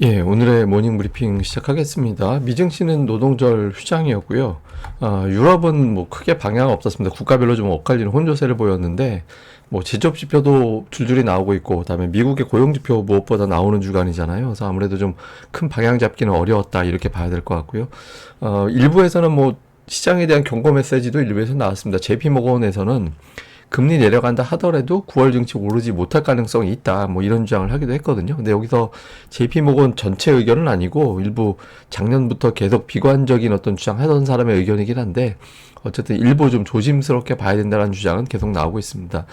예, 오늘의 모닝 브리핑 시작하겠습니다. 미증시는 노동절 휴장이었고요. 유럽은 뭐 크게 방향 없었습니다. 국가별로 좀 엇갈리는 혼조세를 보였는데, 뭐 제조업 지표도 줄줄이 나오고 있고, 그다음에 미국의 고용 지표 무엇보다 나오는 주간이잖아요. 그래서 아무래도 좀 큰 방향 잡기는 어려웠다 이렇게 봐야 될 것 같고요. 일부에서는 뭐 시장에 대한 경고 메시지도 일부에서 나왔습니다. JP 모건에서는 금리 내려간다 하더라도 9월 증시 오르지 못할 가능성이 있다. 뭐 이런 주장을 하기도 했거든요. 근데 여기서 JP모건 전체 의견은 아니고 일부 작년부터 계속 비관적인 어떤 주장하던 사람의 의견이긴 한데 어쨌든 일부 좀 조심스럽게 봐야 된다는 주장은 계속 나오고 있습니다.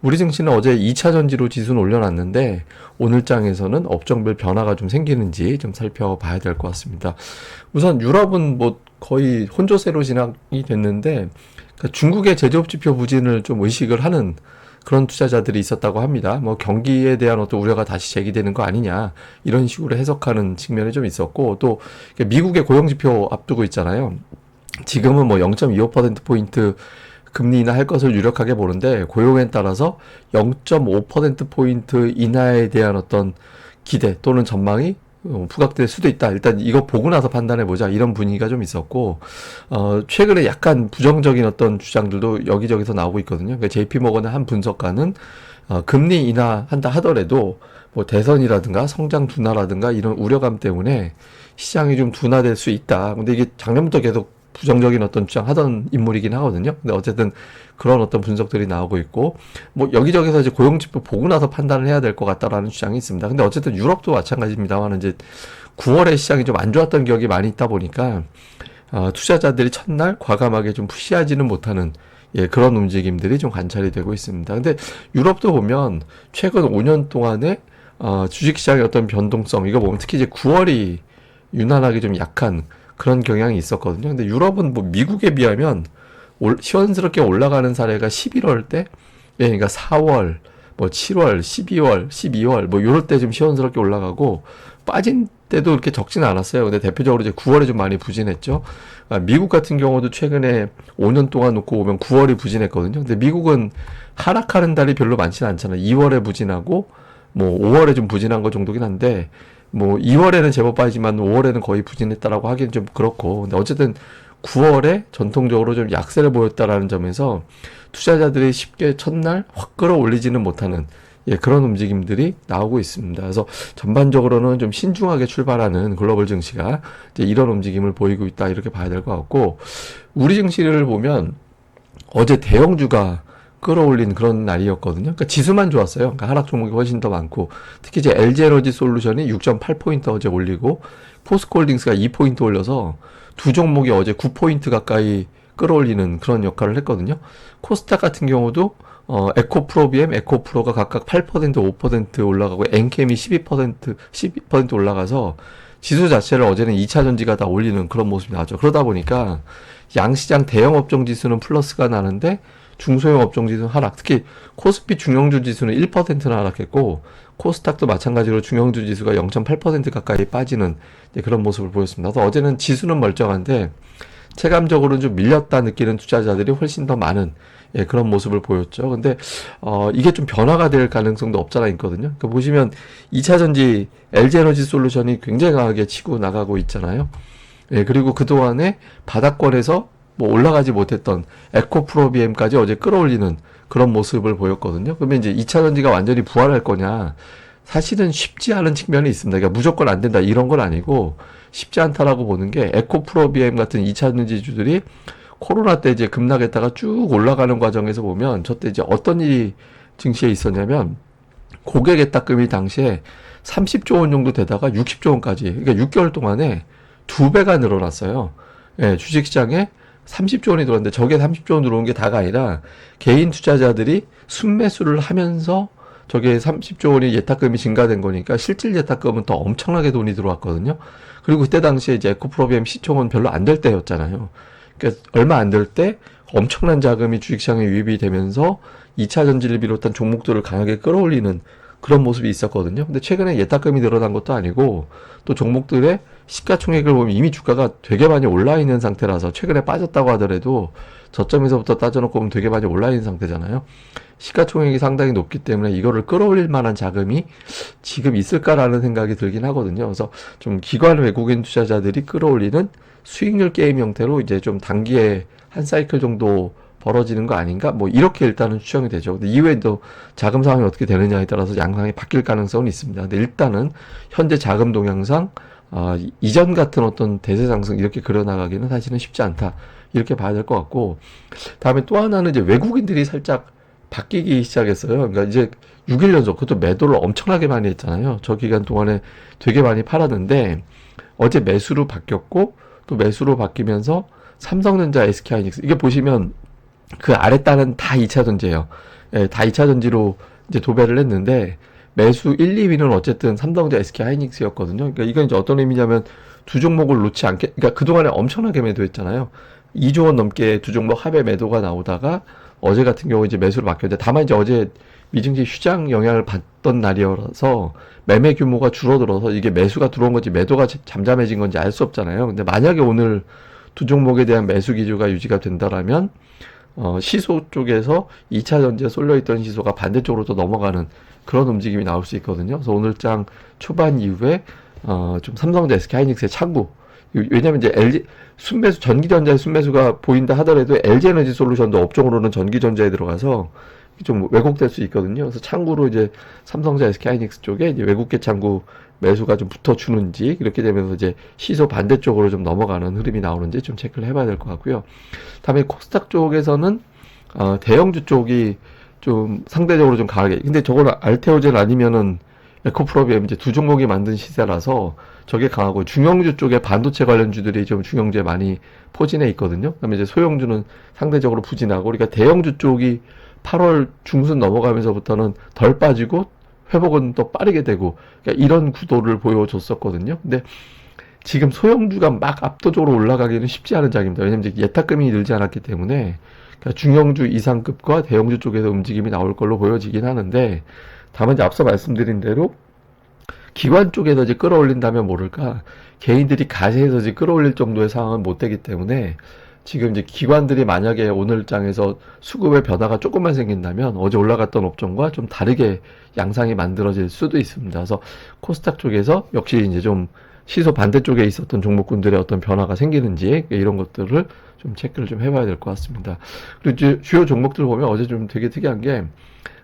우리 증시는 어제 2차 전지로 지수는 올려놨는데 오늘 장에서는 업종별 변화가 좀 생기는지 좀 살펴봐야 될 것 같습니다. 우선 유럽은 뭐 거의 혼조세로 진행이 됐는데 그러니까 중국의 제조업 지표 부진을 좀 의식을 하는 그런 투자자들이 있었다고 합니다. 뭐 경기에 대한 어떤 우려가 다시 제기되는 거 아니냐 이런 식으로 해석하는 측면이 좀 있었고 또 미국의 고용 지표 앞두고 있잖아요. 지금은 뭐 0.25%포인트 금리 인하할 것을 유력하게 보는데 고용에 따라서 0.5%포인트 인하에 대한 어떤 기대 또는 전망이 부각될 수도 있다. 일단 이거 보고 나서 판단해보자. 이런 분위기가 좀 있었고, 최근에 약간 부정적인 어떤 주장들도 여기저기서 나오고 있거든요. 그러니까 JP모건의 한 분석가는, 금리 인하한다 하더라도, 뭐 대선이라든가 성장 둔화라든가 이런 우려감 때문에 시장이 좀 둔화될 수 있다. 근데 이게 작년부터 계속 부정적인 어떤 주장하던 인물이긴 하거든요. 근데 어쨌든 그런 어떤 분석들이 나오고 있고, 뭐 여기저기서 이제 고용지표 보고 나서 판단을 해야 될 것 같다라는 주장이 있습니다. 근데 어쨌든 유럽도 마찬가지입니다만 이제 9월에 시장이 좀 안 좋았던 기억이 많이 있다 보니까 투자자들이 첫날 과감하게 좀 푸시하지는 못하는 그런 움직임들이 좀 관찰이 되고 있습니다. 근데 유럽도 보면 최근 5년 동안에 주식시장의 어떤 변동성 이거 보면 특히 이제 9월이 유난하게 좀 약한 그런 경향이 있었거든요. 근데 유럽은 뭐 미국에 비하면 시원스럽게 올라가는 사례가 11월 때, 그러니까 4월, 뭐 7월, 12월, 12월, 뭐 요럴 때 좀 시원스럽게 올라가고 빠진 때도 그렇게 적지는 않았어요. 근데 대표적으로 이제 9월에 좀 많이 부진했죠. 미국 같은 경우도 최근에 5년 동안 놓고 보면 9월이 부진했거든요. 근데 미국은 하락하는 달이 별로 많지는 않잖아요. 2월에 부진하고 뭐 5월에 좀 부진한 것 정도긴 한데 뭐 2월에는 제법 빠지만 5월에는 거의 부진했다라고 하기는 좀 그렇고 근데 어쨌든 9월에 전통적으로 좀 약세를 보였다라는 점에서 투자자들이 쉽게 첫날 확 끌어올리지는 못하는 그런 움직임들이 나오고 있습니다. 그래서 전반적으로는 좀 신중하게 출발하는 글로벌 증시가 이제 이런 움직임을 보이고 있다 이렇게 봐야 될 것 같고 우리 증시를 보면 어제 대형주가 끌어올린 그런 날이었거든요. 그러니까 지수만 좋았어요. 그러니까 하락 종목이 훨씬 더 많고 특히 이제 LG에너지 솔루션이 6.8포인트 어제 올리고 포스코홀딩스가 2포인트 올려서 두 종목이 어제 9포인트 가까이 끌어올리는 그런 역할을 했거든요. 코스닥 같은 경우도 에코프로비엠, 에코프로가 각각 8%, 5% 올라가고 엔캠이 12% 올라가서 지수 자체를 어제는 2차 전지가 다 올리는 그런 모습이 나왔죠. 그러다 보니까 양시장 대형 업종 지수는 플러스가 나는데 중소형 업종 지수는 하락. 특히 코스피 중형주 지수는 1%나 하락했고 코스닥도 마찬가지로 중형주 지수가 0.8% 가까이 빠지는 그런 모습을 보였습니다. 그래서 어제는 지수는 멀쩡한데 체감적으로는 좀 밀렸다 느끼는 투자자들이 훨씬 더 많은 그런 모습을 보였죠. 근데 이게 좀 변화가 될 가능성도 없잖아 있거든요. 그러니까 보시면 2차 전지 LG에너지 솔루션이 굉장히 강하게 치고 나가고 있잖아요. 그리고 그동안에 바닥권에서 뭐 올라가지 못했던 에코프로비엠까지 어제 끌어올리는 그런 모습을 보였거든요. 그러면 이제 2차 전지가 완전히 부활할 거냐? 사실은 쉽지 않은 측면이 있습니다. 그러니까 무조건 안 된다 이런 건 아니고 쉽지 않다라고 보는 게 에코프로비엠 같은 2차 전지주들이 코로나 때 이제 급락했다가 쭉 올라가는 과정에서 보면 저때 이제 어떤 일이 증시에 있었냐면 고객 예탁금이 당시에 30조 원 정도 되다가 60조 원까지 그러니까 6개월 동안에 2배가 늘어났어요. 주식시장에 30조 원이 들어왔는데 저게 30조 원 들어온 게 다가 아니라 개인 투자자들이 순매수를 하면서 저게 30조 원이 예탁금이 증가된 거니까 실질 예탁금은 더 엄청나게 돈이 들어왔거든요. 그리고 그때 당시에 이제 에코프로비엠 시총은 별로 안 될 때였잖아요. 그러니까 얼마 안 될 때 엄청난 자금이 주식시장에 유입이 되면서 2차 전지를 비롯한 종목들을 강하게 끌어올리는 그런 모습이 있었거든요. 근데 최근에 예탁금이 늘어난 것도 아니고 또 종목들의 시가총액을 보면 이미 주가가 되게 많이 올라 있는 상태라서 최근에 빠졌다고 하더라도 저점에서부터 따져놓고 보면 되게 많이 올라 있는 상태잖아요. 시가총액이 상당히 높기 때문에 이거를 끌어올릴 만한 자금이 지금 있을까라는 생각이 들긴 하거든요. 그래서 좀 기관 외국인 투자자들이 끌어올리는 수익률 게임 형태로 이제 좀 단기에 한 사이클 정도 벌어지는 거 아닌가? 뭐 이렇게 일단은 추정이 되죠. 근데 이후에도 자금 상황이 어떻게 되느냐에 따라서 양상이 바뀔 가능성은 있습니다. 근데 일단은 현재 자금 동향상 이전 같은 어떤 대세 상승 이렇게 그려나가기는 사실은 쉽지 않다. 이렇게 봐야 될 것 같고, 다음에 또 하나는 이제 외국인들이 살짝 바뀌기 시작했어요. 그러니까 이제 6일 연속, 그것도 매도를 엄청나게 많이 했잖아요. 저 기간 동안에 되게 많이 팔았는데, 어제 매수로 바뀌었고, 또 매수로 바뀌면서 삼성전자, SK하이닉스, 이게 보시면 그 아래 단은 다 2차 전지예요. 예, 다 2차 전지로 이제 도배를 했는데, 매수 1, 2위는 어쨌든 삼성전자, SK하이닉스였거든요. 그러니까 이건 이제 어떤 의미냐면 두 종목을 놓지 않게, 그러니까 그동안에 엄청나게 매도했잖아요. 2조 원 넘게 두 종목 합의 매도가 나오다가 어제 같은 경우 이제 매수로 바뀌었는데, 다만 이제 어제 미증시 휴장 영향을 받던 날이어서 매매 규모가 줄어들어서 이게 매수가 들어온 건지 매도가 잠잠해진 건지 알 수 없잖아요. 근데 만약에 오늘 두 종목에 대한 매수 기조가 유지가 된다라면 시소 쪽에서 2차 전지에 쏠려있던 시소가 반대쪽으로 또 넘어가는 그런 움직임이 나올 수 있거든요. 그래서 오늘 장 초반 이후에 좀 삼성전자, SK하이닉스의 창구, 왜냐면 이제 LG 순매수, 전기전자의 순매수가 보인다 하더라도 LG에너지 솔루션도 업종으로는 전기전자에 들어가서 좀 왜곡될 수 있거든요. 그래서 창구로 이제 삼성전자, SK하이닉스 쪽에 이제 외국계 창구 매수가 좀 붙어주는지, 이렇게 되면서 이제 시소 반대쪽으로 좀 넘어가는 흐름이 나오는지 좀 체크를 해봐야 될 것 같고요. 다음에 코스닥 쪽에서는 대형주 쪽이 좀 상대적으로 좀 강하게, 근데 저거는 알테오젠 아니면은 에코프로비엠 이제 두 종목이 만든 시세라서 저게 강하고, 중형주 쪽에 반도체 관련주들이 좀 중형주에 많이 포진해 있거든요. 그다음에 이제 소형주는 상대적으로 부진하고, 그러니까 대형주 쪽이 8월 중순 넘어가면서부터는 덜 빠지고 회복은 또 빠르게 되고, 그러니까 이런 구도를 보여줬었거든요. 근데 지금 소형주가 막 압도적으로 올라가기는 쉽지 않은 장입니다. 왜냐면 이제 예탁금이 늘지 않았기 때문에, 그러니까 중형주 이상급과 대형주 쪽에서 움직임이 나올 걸로 보여지긴 하는데, 다만 이제 앞서 말씀드린 대로 기관 쪽에서 이제 끌어올린다면 모를까, 개인들이 가세해서 이제 끌어올릴 정도의 상황은 못 되기 때문에, 지금 이제 기관들이 만약에 오늘 장에서 수급의 변화가 조금만 생긴다면 어제 올라갔던 업종과 좀 다르게 양상이 만들어질 수도 있습니다. 그래서 코스닥 쪽에서 역시 이제 좀 시소 반대쪽에 있었던 종목군들의 어떤 변화가 생기는지 이런 것들을 좀 체크를 좀 해봐야 될 것 같습니다. 그리고 이제 주요 종목들 보면 어제 좀 되게 특이한 게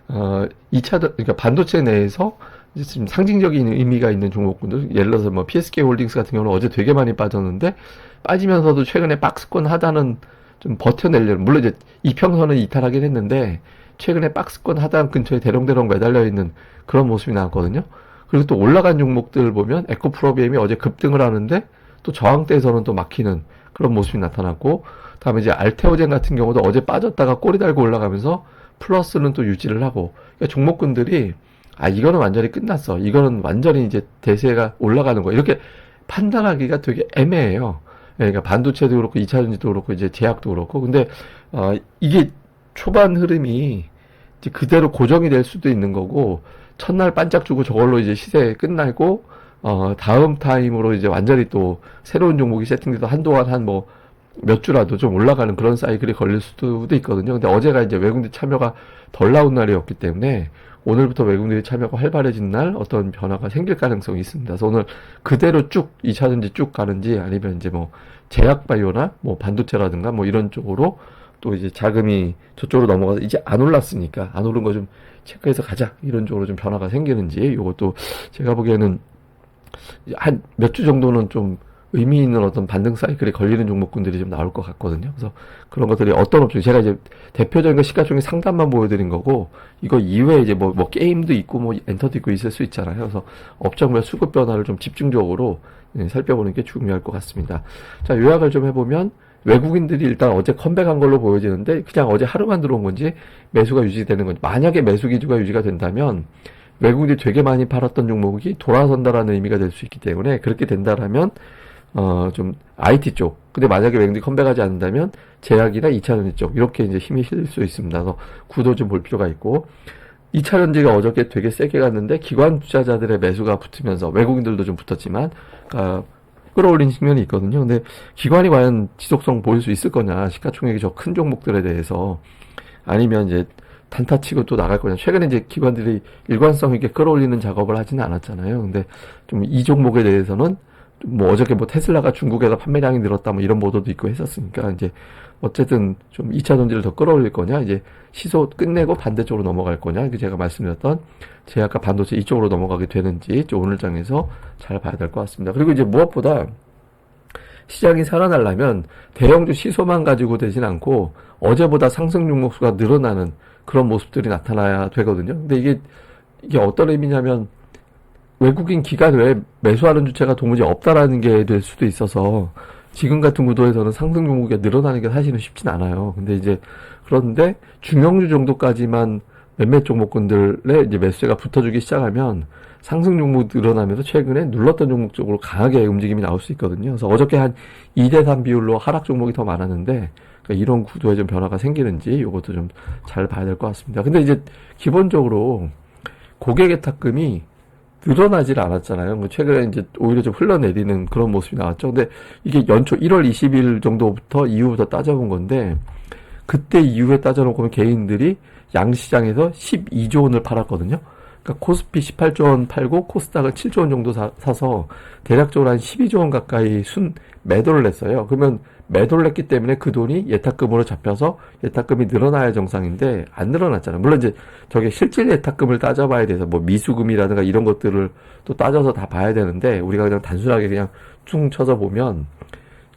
2차, 그러니까 반도체 내에서 이제 지금 상징적인 의미가 있는 종목군들, 예를 들어서 뭐 PSK 홀딩스 같은 경우는 어제 되게 많이 빠졌는데, 빠지면서도 최근에 박스권 하단은 좀 버텨내려는, 물론 이제 이평선은 이탈하긴 했는데, 최근에 박스권 하단 근처에 대롱대롱 매달려 있는 그런 모습이 나왔거든요. 그리고 또 올라간 종목들 보면 에코프로비엠이 어제 급등을 하는데, 또 저항대에서는 또 막히는 그런 모습이 나타났고, 다음에 이제 알테오젠 같은 경우도 어제 빠졌다가 꼬리 달고 올라가면서 플러스는 또 유지를 하고, 그러니까 종목군들이 이거는 완전히 끝났어, 이거는 완전히 이제 대세가 올라가는 거야, 이렇게 판단하기가 되게 애매해요. 그러니까 반도체도 그렇고 2차전지도 그렇고 이제 제약도 그렇고. 근데 이게 초반 흐름이 이제 그대로 고정이 될 수도 있는 거고, 첫날 반짝 주고 저걸로 이제 시세 끝나고 다음 타임으로 이제 완전히 또 새로운 종목이 세팅돼서 한동안 한 뭐 몇 주라도 좀 올라가는 그런 사이클이 걸릴 수도 있거든요. 근데 어제가 이제 외국인 참여가 덜 나온 날이었기 때문에 오늘부터 외국인들이 참여가 활발해진 날 어떤 변화가 생길 가능성이 있습니다. 그래서 오늘 그대로 쭉 2차전지 쭉 가는지, 아니면 이제 뭐 제약바이오나 뭐 반도체라든가 뭐 이런 쪽으로 또 이제 자금이 저쪽으로 넘어가서 이제 안 올랐으니까 안 오른 거 좀 체크해서 가자, 이런 쪽으로 좀 변화가 생기는지, 이것도 제가 보기에는 한 몇 주 정도는 좀 의미 있는 어떤 반등 사이클에 걸리는 종목군들이 좀 나올 것 같거든요. 그래서 그런 것들이 어떤 업종, 제가 이제 대표적인 거 시가총액 상단만 보여드린 거고, 이거 이외에 이제 뭐 게임도 있고 뭐 엔터도 있고 있을 수 있잖아요. 그래서 업종별 수급 변화를 좀 집중적으로 살펴보는 게 중요할 것 같습니다. 자, 요약을 좀 해보면, 외국인들이 일단 어제 컴백한 걸로 보여지는데, 그냥 어제 하루만 들어온 건지 매수가 유지되는 건지, 만약에 매수 기조가 유지가 된다면 외국인들이 되게 많이 팔았던 종목이 돌아선다라는 의미가 될 수 있기 때문에, 그렇게 된다라면 좀 IT 쪽, 근데 만약에 외국인들이 컴백하지 않는다면 제약이나 2차전지 쪽, 이렇게 이제 힘이 실릴 수 있습니다. 그래서 구도 좀 볼 필요가 있고, 2차전지가 어저께 되게 세게 갔는데 기관 투자자들의 매수가 붙으면서 외국인들도 좀 붙었지만, 끌어올린 측면이 있거든요. 근데 기관이 과연 지속성 보일 수 있을 거냐, 시가총액이 저 큰 종목들에 대해서, 아니면 이제 단타 치고 또 나갈 거냐. 최근에 이제 기관들이 일관성 있게 끌어올리는 작업을 하지는 않았잖아요. 근데 좀 이 종목에 대해서는 뭐 어저께 뭐 테슬라가 중국에서 판매량이 늘었다 뭐 이런 보도도 있고 했었으니까, 이제 어쨌든 좀 2차 전지를 더 끌어올릴 거냐, 이제 시소 끝내고 반대쪽으로 넘어갈 거냐, 제가 말씀드렸던 제약과 반도체 이쪽으로 넘어가게 되는지 오늘 장에서 잘 봐야 될 것 같습니다. 그리고 이제 무엇보다 시장이 살아나려면 대형주 시소만 가지고 되진 않고 어제보다 상승 종목수가 늘어나는 그런 모습들이 나타나야 되거든요. 근데 이게 어떤 의미냐면 외국인 기관 외에 매수하는 주체가 도무지 없다라는 게 될 수도 있어서 지금 같은 구도에서는 상승 종목이 늘어나는 게 사실은 쉽진 않아요. 근데 이제 그런데 중형주 정도까지만 몇몇 종목군들의 이제 매수세가 붙어주기 시작하면 상승 종목 늘어나면서 최근에 눌렀던 종목 쪽으로 강하게 움직임이 나올 수 있거든요. 그래서 어저께 한 2대3 비율로 하락 종목이 더 많았는데, 그러니까 이런 구도에 좀 변화가 생기는지 이것도 좀 잘 봐야 될 것 같습니다. 근데 이제 기본적으로 고객의 탁금이 늘어나질 않았잖아요. 뭐 최근에 이제 오히려 좀 흘러내리는 그런 모습이 나왔죠. 근데 이게 연초 1월 20일 정도부터 이후부터 따져본 건데, 그때 이후에 따져놓고 개인들이 양시장에서 12조 원을 팔았거든요. 그러니까 코스피 18조 원 팔고 코스닥은 7조 원 정도 사서 대략적으로 한 12조 원 가까이 매도를 했어요. 그러면 매도를 했기 때문에 그 돈이 예탁금으로 잡혀서 예탁금이 늘어나야 정상인데 안 늘어났잖아요. 물론 이제 저게 실질 예탁금을 따져봐야 돼서 뭐 미수금이라든가 이런 것들을 또 따져서 다 봐야 되는데, 우리가 그냥 단순하게 그냥 퉁 쳐서 보면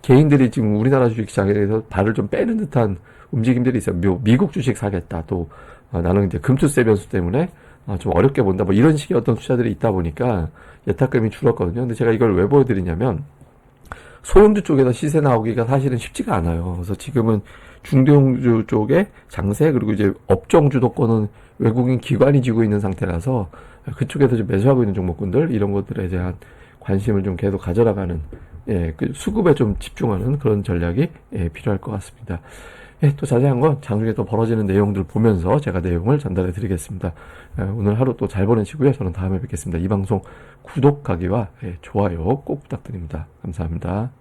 개인들이 지금 우리나라 주식시장에 대해서 발을 좀 빼는 듯한 움직임들이 있어요. 미국 주식 사겠다. 또 나는 이제 금투세 변수 때문에 좀 어렵게 본다. 뭐 이런 식의 어떤 투자들이 있다 보니까 예탁금이 줄었거든요. 근데 제가 이걸 왜 보여드리냐면 소형주 쪽에서 시세 나오기가 사실은 쉽지가 않아요. 그래서 지금은 중대형주 쪽에 장세, 그리고 이제 업종 주도권은 외국인 기관이 쥐고 있는 상태라서 그쪽에서 좀 매수하고 있는 종목군들, 이런 것들에 대한 관심을 좀 계속 가져나가는, 그 수급에 좀 집중하는 그런 전략이 필요할 것 같습니다. 또 자세한 건 장중에 또 벌어지는 내용들 보면서 제가 내용을 전달해 드리겠습니다. 오늘 하루 또 잘 보내시고요. 저는 다음에 뵙겠습니다. 이 방송 구독하기와 좋아요 꼭 부탁드립니다. 감사합니다.